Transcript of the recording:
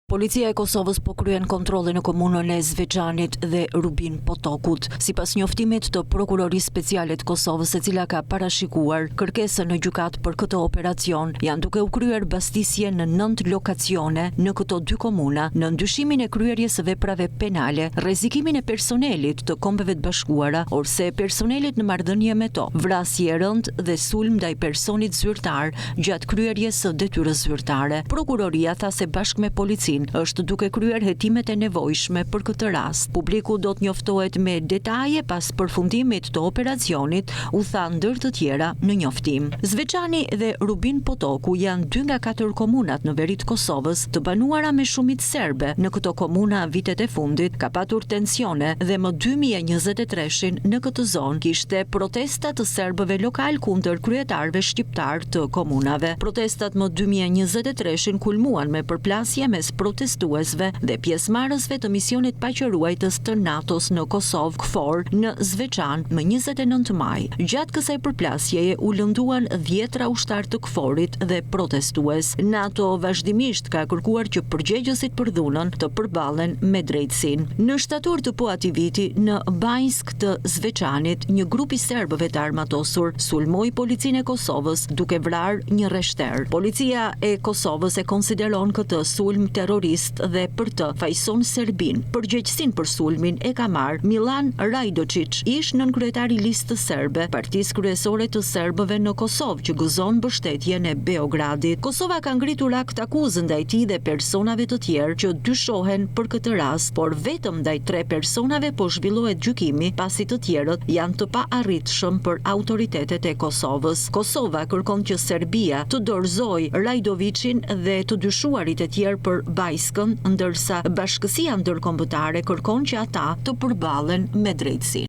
Policia e Kosovës po kryen kontrolle në komunën e Zvexhanit dhe Rubin Potokut. Sipas njoftimit të Prokurorisë Speciale të Kosovës, e cila ka parashikuar kërkesën në gjykat për këtë operacion, janë duke u kryer bastisje në 9 lokacione në këto dy komuna, në ndyshimin e kryerjes së veprave penale, rrezikimin e personelit të Kombeve të Bashkuara, ose personelit në marrëdhënie me to, vrasje e rëndë dhe sulm ndaj personit zyrtar gjatë kryerjes së detyrës zyrtare. Prokuroria tha se bashkë me policinë është duke kryer hetimet e nevojshme për këtë rast. Publiku do të njoftohet me detaje pas përfundimit të operacionit, u tha ndër të tjera në njoftim. Zvexhani dhe Rubin Potoku janë 2 nga 4 komunat në veri të Kosovës të banuara me shumicë serbe. Në këto komuna vitet e fundit ka patur tensione dhe më 2023-shin në këtë zonë kishte protesta të serbëve lokal kundër kryetarëve shqiptar të komunave. Protestat më 2023-shin kulmuan me përplasje mes protestuesve dhe pjesëmarrësve të misionit paqëruajtës të NATO-s në Kosovë KFOR në Zvexhan më 29 maj. Gjatë kësaj përplasjeje u lënduan 10 ushtar të KFOR-it dhe protestues. NATO vazhdimisht ka kërkuar që përgjegjësit për dhunën të përballen me drejtësinë. Në shtator të po atij viti në Banjsk të Zvexhanit, një grup i serbëve të armatosur sulmoi policinë e Kosovës duke vrarë një rreshter. Policia e Kosovës e konsideron këtë sulm terrorist dhe për të fajson Serbin. Përgjegjësinë për sulmin e ka marrë Milan Rajdočić, ish nënkryetari i listës serbe, partisë kryesore të serbëve në Kosovë, që gëzon mbështetjen e Beogradit. Kosova ka ngritur akt akuzë ndaj tij dhe personave të tjerë që dyshohen për këtë rast, por vetëm ndaj 3 personave po zhvillohet gjykimi, pasi të tjerët janë të paarritshëm për autoritetet e Kosovës. Kosova kërkon që Serbia të dorëzojë Rajdovićin dhe të dyshuarit e tjerë për Bajskën, ndërsa Bashkësia Ndërkombëtare kërkon që ata të përballen me drejtësinë.